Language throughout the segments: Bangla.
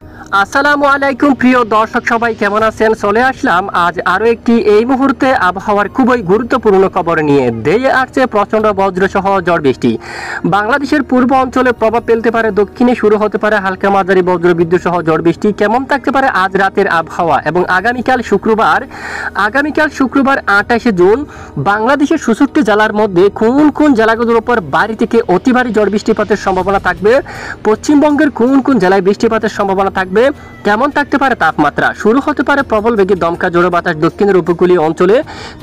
আসসালামু আলাইকুম প্রিয় দর্শক সবাই কেমন আছেন। চলে আসলাম আজ আরো একটি এই মুহূর্তে আবহাওয়ার খুবই গুরুত্বপূর্ণ খবর নিয়ে। ধেয়ে আসছে প্রচন্ড বজ্রসহ ঝড় বৃষ্টি। বাংলাদেশের পূর্ব অঞ্চলে প্রভাব ফেলতে পারে, দক্ষিণে শুরু হতে পারে হালকা মাঝারি বজ্রবিদ্যুৎ সহ ঝড় বৃষ্টি। কেমন থাকতে পারে আজ রাতের আবহাওয়া এবং আগামীকাল শুক্রবার 28 জুন বাংলাদেশের 64 জেলার মধ্যে কোন কোন জেলাগুলোর উপর ভারী থেকে অতি ভারী ঝড় বৃষ্টিপাতের সম্ভাবনা থাকবে, পশ্চিমবঙ্গের কোন কোন জেলায় বৃষ্টিপাতের সম্ভাবনা থাকবে, কেমন থাকতে পারে তাপমাত্রা, শুরু হতে পারে প্রবল বেগে দমকা ঝোড়ো বাতাস দক্ষিণের উপকূলীয় অঞ্চলে,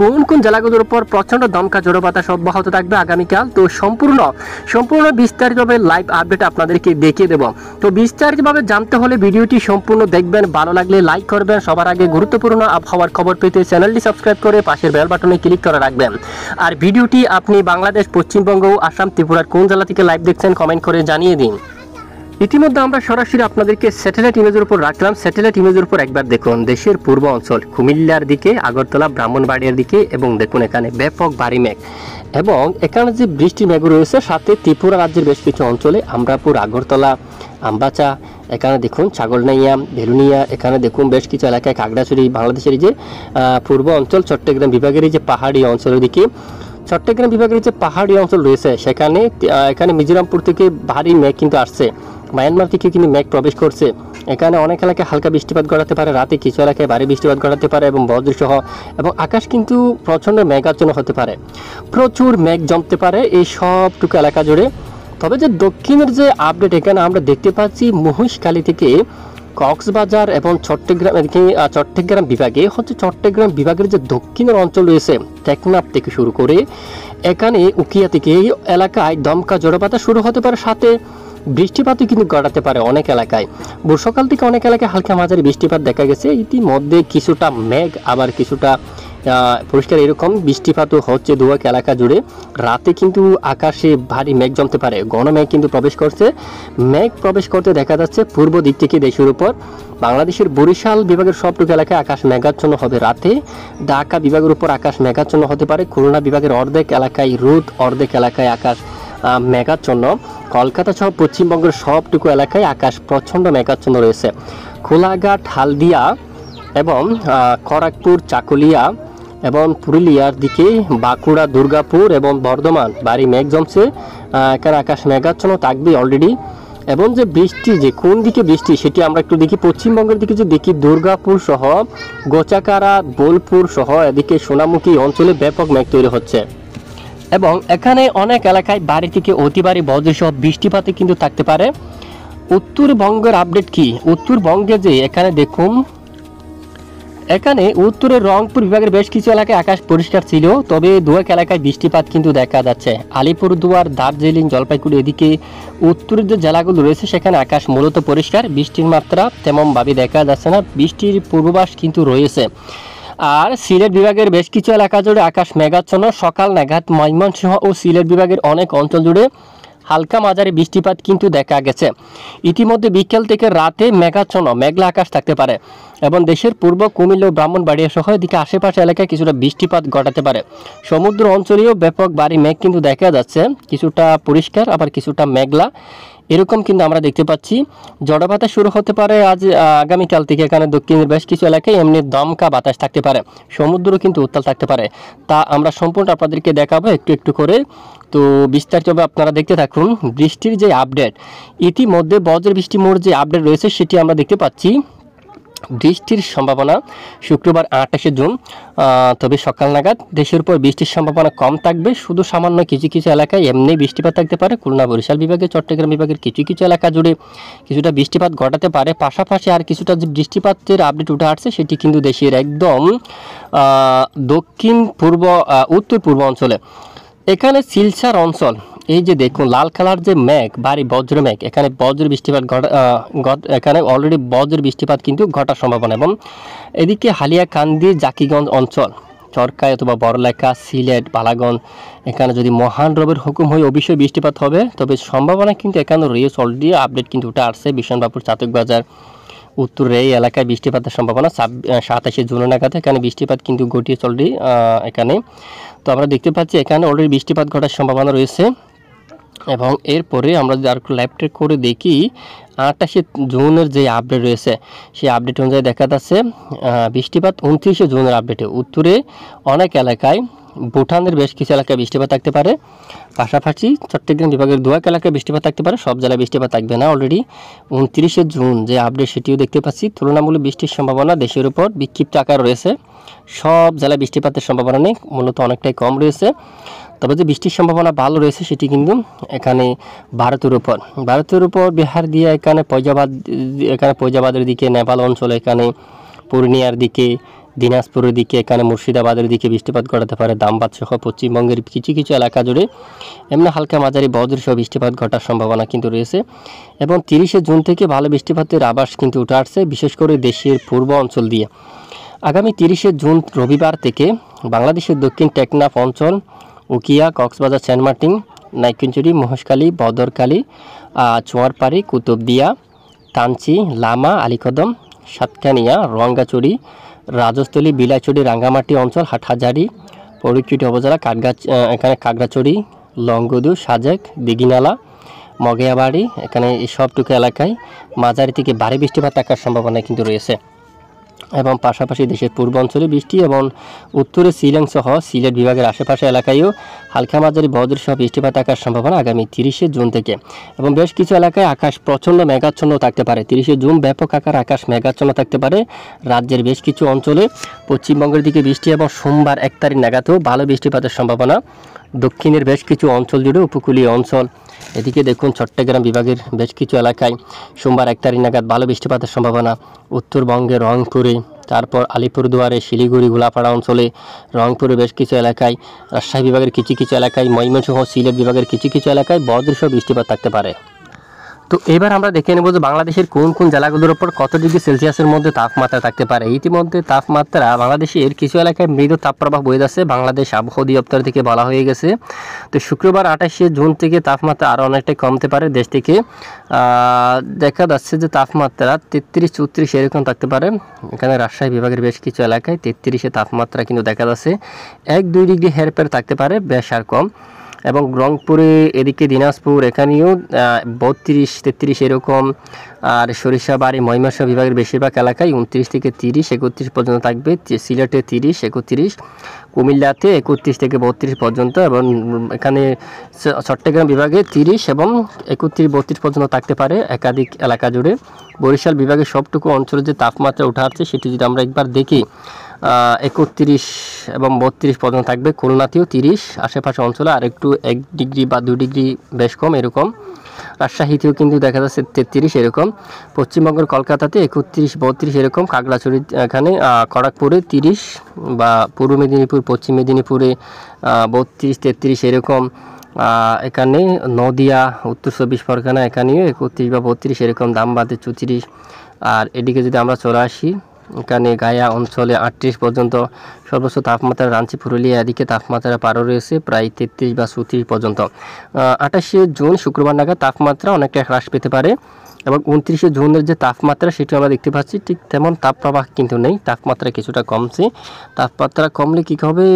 কোন কোন জেলাগুলোর উপর প্রচন্ড দমকা ঝোড়ো বাতাস অব্যাহত থাকবে আগামীকাল। তো সম্পূর্ণ বিস্তারিতভাবে লাইভ আপডেট আপনাদেরকে দেখিয়ে দেব। তো বিস্তারিতভাবে জানতে হলে ভিডিওটি সম্পূর্ণ দেখবেন, ভালো লাগলে লাইক করবেন। সবার আগে গুরুত্বপূর্ণ আবহাওয়ার খবর পেতে চ্যানেলটি সাবস্ক্রাইব করে পাশের বেল বাটনে ক্লিক করে রাখবেন। আর ভিডিওটি আপনি বাংলাদেশ, পশ্চিমবঙ্গ, আসাম, ত্রিপুরার কোন জেলা থেকে লাইভ দেখছেন কমেন্ট করে জানিয়ে দিন। ইতিমধ্যে আমরা সরাসরি আপনাদেরকে স্যাটেলাইট ইমেজের উপর রাখলাম। স্যাটেলাইট ইমেজের উপর একবার দেখুন দেশের পূর্ব অঞ্চল কুমিল্লার দিকে, আগরতলা, ব্রাহ্মণবাড়িয়ার দিকে এবং দেখুন এখানে ব্যাপক ভারী মেঘ এবং এখানে যে বৃষ্টির মেঘ রয়েছে, সাথে ত্রিপুরা রাজ্যের বেশ কিছু অঞ্চলে আমরাপুর, আগরতলা, আমবাচা, এখানে দেখুন ছাগলনাইয়া, ভেলুনিয়া, এখানে দেখুন বেশ কিছু এলাকায় খাগড়াছড়ি, বাংলাদেশের যে পূর্ব অঞ্চল চট্টগ্রাম বিভাগের যে পাহাড়ি অঞ্চলের দিকে, চট্টগ্রাম বিভাগের যে পাহাড়ি অঞ্চল রয়েছে সেখানে এখানে মিজোরামপুর থেকে ভারী মেঘ কিন্তু আসছে, মায়ানমার থেকে কিন্তু মেঘ প্রবেশ করছে। এখানে অনেক এলাকায় হালকা বৃষ্টিপাত ঘটাতে পারে, রাতে কিছু এলাকায় ভারী বৃষ্টিপাত ঘটাতে পারে এবং বজ্রসহ, এবং আকাশ কিন্তু প্রচণ্ড মেঘাচ্ছন্ন হতে পারে, প্রচুর মেঘ জমতে পারে এই সবটুকু এলাকা জুড়ে। তবে যে দক্ষিণের যে আপডেট এখানে আমরা দেখতে পাচ্ছি মহেশখালী থেকে কক্সবাজার এবং চট্টগ্রাম বিভাগে চট্টগ্রাম বিভাগের যে দক্ষিণের অঞ্চল রয়েছে টেকনাফ থেকে শুরু করে এখানে উকিয়া থেকে এই এলাকায় দমকা ঝোড়ো বাতাস শুরু হতে পারে, সাথে বৃষ্টিপাতও কিন্তু ঘটাতে পারে অনেক এলাকায়। সকাল থেকে অনেক এলাকায় হালকা মাঝারি বৃষ্টিপাত দেখা গেছে, ইতিমধ্যে কিছুটা মেঘ আবার কিছুটা পরিষ্কার এরকম বৃষ্টিপাতও হচ্ছে দুয়াক এলাকা জুড়ে। রাতে কিন্তু আকাশে ভারী মেঘ জমতে পারে, ঘন মেঘ কিন্তু প্রবেশ করছে। মেঘ প্রবেশ করতে দেখা যাচ্ছে পূর্ব দিক থেকে দেশের উপর বাংলাদেশের বরিশাল বিভাগের সবটুকু এলাকায় আকাশ মেঘাচ্ছন্ন হবে রাতে, ঢাকা বিভাগের উপর আকাশ মেঘাচ্ছন্ন হতে পারে, খুলনা বিভাগের অর্ধেক এলাকায় রোদ, অর্ধেক এলাকায় আকাশ মেঘাচ্ছন্ন, কলকাতা সহ পশ্চিমবঙ্গের সবটুকু এলাকায় আকাশ প্রচণ্ড মেঘাচ্ছন্ন রয়েছে। খোলাঘাট, হালদিয়া এবং খড়গপুর, চাকুলিয়া এবং পুরুলিয়ার দিকে বাঁকুড়া, দুর্গাপুর এবং বর্ধমান ভারী মেঘ জমছে, এখানে আকাশ মেঘাচ্ছন্ন থাকবে অলরেডি। এবং যে বৃষ্টি, যে কোন দিকে বৃষ্টি সেটি আমরা একটু দেখি। পশ্চিমবঙ্গের দিকে যে দেখি দুর্গাপুর সহ গোচাকারা, বোলপুর সহ এদিকে সোনামুখী অঞ্চলে ব্যাপক মেঘ তৈরি হচ্ছে এবং এখানে অনেক এলাকায় ভারী থেকে অতি ভারী বজ্রসহ বৃষ্টিপাতে কিন্তু থাকতে পারে। উত্তরবঙ্গের আপডেট কি? উত্তরবঙ্গে যে এখানে দেখুন, এখানে উত্তরের রংপুর বিভাগের বেশ কিছু এলাকায় আকাশ পরিষ্কার ছিল, তবে দুয়েক এলাকায় বৃষ্টিপাত কিন্তু দেখা যাচ্ছে। আলিপুরদুয়ার, দার্জিলিং, জলপাইগুড়ি এদিকে উত্তরের যে জেলাগুলো রয়েছে সেখানে আকাশ মূলত পরিষ্কার, বৃষ্টির মাত্রা তেমনভাবে দেখা যাচ্ছে না, বৃষ্টির পূর্বাভাস কিন্তু রয়েছে। আর সিলেট বিভাগের বেশ কিছু এলাকা জুড়ে আকাশ মেঘাচ্ছন্ন, সকাল নাগাদ ময়মনসিংহ ও সিলেট বিভাগের অনেক অঞ্চল জুড়ে হালকা মাঝারি বৃষ্টিপাত কিন্তু দেখা গেছে। ইতিমধ্যে বিকেল থেকে রাতে মেঘাচ্ছন্ন মেঘলা আকাশ থাকতে পারে এবং দেশের পূর্ব কুমিল্লা ও ব্রাহ্মণবাড়িয়া সহ এদিকে আশেপাশে এলাকায় কিছুটা বৃষ্টিপাত ঘটাতে পারে। সমুদ্র অঞ্চলেও ব্যাপক ভারী মেঘ কিন্তু দেখা যাচ্ছে, কিছুটা পরিষ্কার আবার কিছুটা মেঘলা এরকম কিন্তু আমরা দেখতে পাচ্ছি। ঝড়ো বাতাস শুরু হতে পারে আজ আগামীকাল থেকে এখানে দক্ষিণের বেশ কিছু এলাকায় এমনি দমকা বাতাস থাকতে পারে, সমুদ্র কিন্তু উত্তাল থাকতে পারে, তা আমরা সম্পূর্ণ আপনাদেরকে দেখাবো একটু একটু করে। তো বিস্তারিতভাবে আপনারা দেখতে থাকুন। বৃষ্টির যে আপডেট, ইতিমধ্যে বজ্র বৃষ্টি মোড় যে আপডেট রয়েছে সেটি আমরা দেখতে পাচ্ছি। বৃষ্টির সম্ভাবনা শুক্রবার 28 জুন, তবে সকাল নাগাদ দেশের উপর বৃষ্টির সম্ভাবনা কম থাকবে, শুধু সামান্য কিছু কিছু এলাকায় এমনি বৃষ্টিপাত থাকতে পারে। খুলনা, বরিশাল বিভাগে, চট্টগ্রাম বিভাগের কিছু কিছু এলাকা জুড়ে কিছুটা বৃষ্টিপাত ঘটাতে পারে। পাশাপাশি আর কিছুটা যে বৃষ্টিপাতের আপডেট উঠে আসছে সেটি কিন্তু দেশের একদম দক্ষিণ পূর্ব, উত্তর পূর্ব অঞ্চলে। এখানে সিলচার অঞ্চল, এই যে দেখুন লাল কালার যে মেঘ, ভারী বজ্র মেঘ, এখানে বজ্র বৃষ্টিপাত এখানে অলরেডি বজ্র বৃষ্টিপাত কিন্তু ঘটার সম্ভাবনা। এবং এদিকে হালিয়াকান্দি, জাকিগঞ্জ অঞ্চল, চরকায় অথবা বড়লেখা, সিলেট, বালাগঞ্জ, এখানে যদি মহান রবের হুকুম হয় অবশ্যই বৃষ্টিপাত হবে, তবে সম্ভাবনা কিন্তু এখানে রয়েছে, অলরেডি আপডেট কিন্তু উঠে আসছে। বিশনবাবুর, চাতকবাজার, উত্তরে এই এলাকায় বৃষ্টিপাতের সম্ভাবনা 27 জুন নাগাদ এখানে বৃষ্টিপাত কিন্তু ঘটিয়ে অলরেডি এখানে। তো আমরা দেখতে পাচ্ছি এখানে অলরেডি বৃষ্টিপাত ঘটার সম্ভাবনা রয়েছে। এবং এরপরে আমরা যদি আর একটু ল্যাপটপ করে দেখি 28শে জুনের যে আপডেট রয়েছে সেই আপডেট অনুযায়ী দেখা যাচ্ছে বৃষ্টিপাত 29শে জুনের আপডেটে উত্তরে অনেক এলাকায়, ভুটানের বেশ কিছু এলাকায় বৃষ্টিপাত থাকতে পারে, পাশাপাশি চট্টগ্রাম বিভাগের দু এক এলাকায় বৃষ্টিপাত থাকতে পারে, সব জেলায় বৃষ্টিপাত থাকবে না। অলরেডি 29শে জুন যে আপডেট সেটিও দেখতে পাচ্ছি, তুলনামূলক বৃষ্টির সম্ভাবনা দেশের উপর বিক্ষিপ্ত আকার রয়েছে, সব জেলায় বৃষ্টিপাতের সম্ভাবনা নেই, মূলত অনেকটাই কম রয়েছে। তবে যে বৃষ্টির সম্ভাবনা ভালো রয়েছে সেটি কিন্তু এখানে ভারতের উপর বিহার দিয়ে এখানে ফৈজাবাদের দিকে, নেপাল অঞ্চলে, এখানে পূর্ণিয়ার দিকে, দিনাজপুরের দিকে, এখানে মুর্শিদাবাদের দিকে বৃষ্টিপাত ঘটাতে পারে, ধানবাদ সহ পশ্চিমবঙ্গের কিছু কিছু এলাকা জুড়ে এমনি হালকা মাঝারি বজ্র সহ বৃষ্টিপাত ঘটার সম্ভাবনা কিন্তু রয়েছে। এবং 30শে জুন থেকে ভালো বৃষ্টিপাতের আভাস কিন্তু উঠে আসছে, বিশেষ করে দেশের পূর্ব অঞ্চল দিয়ে। আগামী 30শে জুন রবিবার থেকে বাংলাদেশের দক্ষিণ টেকনাফ অঞ্চল, উকিয়া, কক্সবাজার, সেন্ট মার্টিন, নাইকুঞ্জুরি, মহেশখালী, বদরখালী, চুয়ারপাড়ি, কুতুবদিয়া, থানচি, লামা, আলীকদম, সাতকানিয়া, রঙ্গাচুরি, রাজস্থলী, বিলাইছড়ি, রাঙ্গামাটি অঞ্চল, হাটহাজারী, পরিচুটি উপজেলা, এখানে খাগড়াছড়ি, লংগদু, সাজেক, দিঘিনালা, মগেয়াবাড়ি, এখানে এই সবটুকু এলাকায় মাঝারি থেকে ভারী বৃষ্টিপাত থাকার সম্ভাবনা কিন্তু রয়েছে। এবং পাশাপাশি দেশের পূর্ব অঞ্চলে বৃষ্টি এবং উত্তরে শিলং সহ সিলেট বিভাগের আশেপাশে এলাকায়ও হালকা মাঝারি বজ্র সহ বৃষ্টিপাত থাকার সম্ভাবনা আগামী 30শে জুন থেকে। এবং বেশ কিছু এলাকায় আকাশ প্রচণ্ড মেঘাচ্ছন্ন থাকতে পারে। 30শে জুন ব্যাপক আকার আকাশ মেঘাচ্ছন্ন থাকতে পারে রাজ্যের বেশ কিছু অঞ্চলে, পশ্চিমবঙ্গের দিকে বৃষ্টি এবং সোমবার 1 তারিখ নাগাদও ভালো বৃষ্টিপাতের সম্ভাবনা দক্ষিণের বেশ কিছু অঞ্চল জুড়ে, উপকূলীয় অঞ্চল, এদিকে দেখুন চট্টগ্রাম বিভাগের বেশ কিছু এলাকায় সোমবার 1 তারিখ নাগাদ ভালো বৃষ্টিপাতের সম্ভাবনা, উত্তরবঙ্গে রংপুরে, তারপর আলিপুরদুয়ারে, শিলিগুড়ি, গোলাপাড়া অঞ্চলে, রংপুরে বেশ কিছু এলাকায়, রাজশাহী বিভাগের কিছু কিছু এলাকায়, ময়মনসিংহ, সিলেট বিভাগের কিছু কিছু এলাকায় বজ্রসহ বৃষ্টিপাত থাকতে পারে। তো এবার আমরা দেখে নেব যে বাংলাদেশের কোন কোন জেলাগুলোর উপর কত ডিগ্রি সেলসিয়াসের মধ্যে তাপমাত্রা থাকতে পারে। ইতিমধ্যে তাপমাত্রা বাংলাদেশের কিছু এলাকায় মৃদু তাপপ্রবাহ বয়ে যাচ্ছে, বাংলাদেশ আবহাওয়া অধিদপ্তর থেকে বলা হয়ে গেছে। তো শুক্রবার 28শে জুন থেকে তাপমাত্রা আরও অনেকটাই কমতে পারে। দেশ থেকে দেখা যাচ্ছে যে তাপমাত্রা 33-34 এরকম থাকতে পারে। এখানে রাজশাহী বিভাগের বেশ কিছু এলাকায় 33-এ তাপমাত্রা কিন্তু দেখা যাচ্ছে, 1-2 ডিগ্রি হেরফের থাকতে পারে, বেশ আর কম। এবং রংপুরে, এদিকে দিনাজপুর, এখানেও 32-33 এরকম। আর সরিষাবাড়ি, ময়মনসিংহ বিভাগের বেশিরভাগ এলাকায় 29 থেকে 30-31 পর্যন্ত থাকবে। সিলেটে 30-31, কুমিল্লাতে 31 থেকে 32 পর্যন্ত, এবং এখানে চট্টগ্রাম বিভাগে 30 এবং 31-32 পর্যন্ত থাকতে পারে একাধিক এলাকা জুড়ে। বরিশাল বিভাগের সবটুকু অঞ্চলে যে তাপমাত্রা উঠে আসছে সেটি যদি আমরা একবার দেখি, 31 এবং 32 পর্যন্ত থাকবে। খুলনাতেও 30 আশেপাশে অঞ্চলে, আর একটু 1 ডিগ্রি বা 2 ডিগ্রি বেশ কম এরকম। রাজশাহীতেও কিন্তু দেখা যাচ্ছে 33 এরকম। পশ্চিমবঙ্গের কলকাতাতে 31-32 এরকম। খাগড়াছড়ি, এখানে খড়গপুরে 30, বা পূর্ব মেদিনীপুর, পশ্চিম মেদিনীপুরে 32-33 এরকম। এখানে নদিয়া, উত্তর 24 পরগনা, এখানেও 31 বা 32 এরকম। ধানবাদে 34। আর এদিকে যদি আমরা চলে আসি, এখানে গায়া অঞ্চলে 38 পর্যন্ত সর্বোচ্চ তাপমাত্রা। রাঞ্চি, পুরুলিয়া এদিকে তাপমাত্রা পারও রয়েছে প্রায় 33 বা 34 পর্যন্ত। 28শে জুন শুক্রবার নাগাদ তাপমাত্রা অনেকটা হ্রাস পেতে পারে। এবং 29শে জুনের যে তাপমাত্রা সেটি আমরা দেখতে পাচ্ছি, ঠিক তেমন তাপপ্রবাহ কিন্তু নেই, তাপমাত্রা কিছুটা কমছে। তাপমাত্রা কমলে কী হবে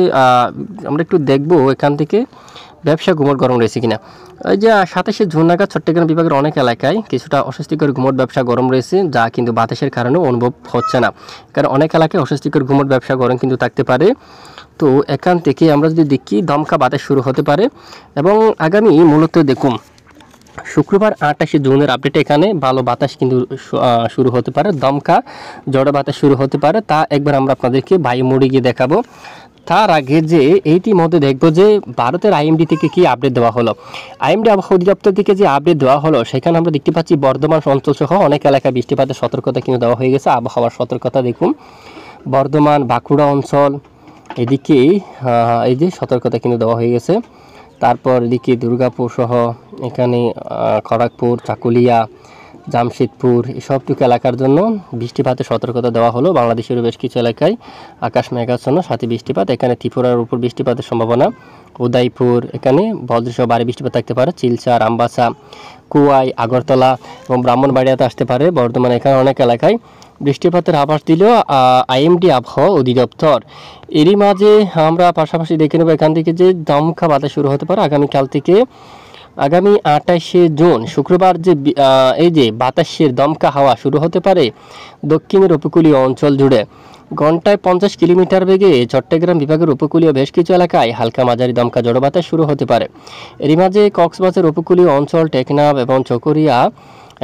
আমরা একটু দেখব এখান থেকে ব্যবসা গুমট গরম রয়েছে কিনা। ওই যে 27শে জুন নাগাদ চট্টগ্রাম বিভাগের অনেক এলাকায় কিছুটা অস্বস্তিকর গুমট ব্যবসা গরম রয়েছে, যা কিন্তু বাতাসের কারণে অনুভব হচ্ছে না, কারণ অনেক এলাকায় অস্বস্তিকর গুমট ব্যবসা গরম কিন্তু থাকতে পারে। তো এখান থেকে আমরা যদি দেখি দমকা বাতাস শুরু হতে পারে। এবং আগামী মূলত দেখুন শুক্রবার 28শে জুনের আপডেটে এখানে ভালো বাতাস কিন্তু শুরু হতে পারে, দমকা জড়ো বাতাস শুরু হতে পারে। তা একবার আমরা আপনাদেরকে বায়ু মোড়ে গিয়ে দেখাবো। তার আগে যে এইটির মধ্যে দেখব যে ভারতের আইএমডি থেকে কি আপডেট দেওয়া হলো। আইএমডি আবহাওয়া অধিদপ্তর থেকে যে আপডেট দেওয়া হলো সেখানে আমরা দেখতে পাচ্ছি বর্ধমান অঞ্চল সহ অনেক এলাকায় বৃষ্টিপাতের সতর্কতা কিন্তু দেওয়া হয়ে গেছে। আবহাওয়ার সতর্কতা দেখুন, বর্ধমান, বাঁকুড়া অঞ্চল এদিকে এই যে সতর্কতা কিন্তু দেওয়া হয়ে গেছে। তারপর এদিকে দুর্গাপুর সহ এখানে খড়গপুর, চাকুলিয়া, জামশেদপুর এসবটুকু এলাকার জন্য বৃষ্টিপাতের সতর্কতা দেওয়া হলো। বাংলাদেশের বেশ কিছু এলাকায় আকাশ মেঘাচ্ছন্ন, সাথে বৃষ্টিপাত। এখানে ত্রিপুরার উপর বৃষ্টিপাতের সম্ভাবনা, উদয়পুর এখানে বজ্রসহ ভারী বৃষ্টিপাত থাকতে পারে। চিলচার, আমবাসা, কুয়াই, আগরতলা এবং ব্রাহ্মণবাড়িয়াতে আসতে পারে। বর্ধমান এখানে অনেক এলাকায় বৃষ্টিপাতের আভাস দিল আইএমডি আবহাওয়া অধিদপ্তর। এরই মাঝে আমরা পাশাপাশি দেখে নেব এখান থেকে যে দমকা বাতাস শুরু হতে পারে আগামীকাল থেকে আগামী 28শে জুন শুক্রবার এই যে বাতাসের দমকা হাওয়া শুরু হতে পারে দক্ষিণের উপকূলীয় অঞ্চল জুড়ে। ঘন্টায় 50 কিলোমিটার বেগে চট্টগ্রাম বিভাগের উপকূলীয় বেশ কিছু এলাকায় হালকা মাঝারি দমকা ঝড়ো বাতাস শুরু হতে পারে। এরই মাঝে কক্সবাজার উপকূলীয় অঞ্চল, টেকনাফ এবং চকরিয়া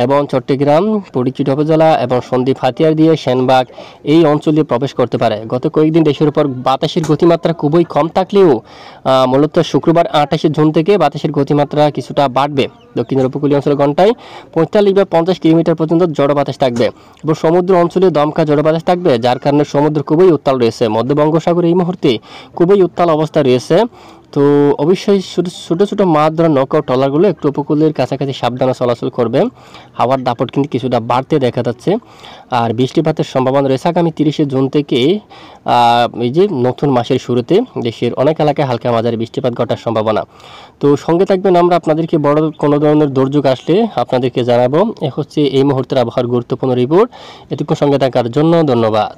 এবং চট্টগ্রাম, পরিচিত উপজেলা এবং সন্দ্বীপ, হাতিয়ার দিয়ে সেনবাগ এই অঞ্চল দিয়ে প্রবেশ করতে পারে। গত কয়েকদিন দেশের উপর বাতাসের গতিমাত্রা খুবই কম থাকলেও মূলত শুক্রবার 28শে জুন থেকে বাতাসের গতিমাত্রা কিছুটা বাড়বে। দক্ষিণের উপকূলীয় অঞ্চলে ঘন্টায় 45 বা 50 কিলোমিটার পর্যন্ত জড়ো বাতাস থাকবে এবং সমুদ্র অঞ্চলে দমকা জড়ো বাতাস থাকবে, যার কারণে সমুদ্র খুবই উত্তাল রয়েছে। মধ্য বঙ্গোপসাগরে এই মুহূর্তে খুবই উত্তাল অবস্থা রয়েছে। তো অবশ্যই ছোটো ছোটো মাছ ধরা নৌকা ট্রলারগুলো একটু উপকূলের কাছাকাছি সাবধানে চলাচল করবে। হাওয়ার দাপট কিন্তু কিছুটা বাড়তে দেখা যাচ্ছে। আর বৃষ্টিপাতের সম্ভাবনা রয়েছে আগামী 30শে জুন থেকে এই যে নতুন মাসের শুরুতে দেশের অনেক এলাকায় হালকা মাঝারি বৃষ্টিপাত ঘটার সম্ভাবনা। তো সঙ্গে থাকবেন, আমরা আপনাদেরকে বড় কোনো ধরনের দুর্যোগ আসলে আপনাদেরকে জানাবো। এ হচ্ছে এই মুহূর্তের আবহাওয়ার গুরুত্বপূর্ণ রিপোর্ট। এটুকু সঙ্গে থাকার জন্য ধন্যবাদ।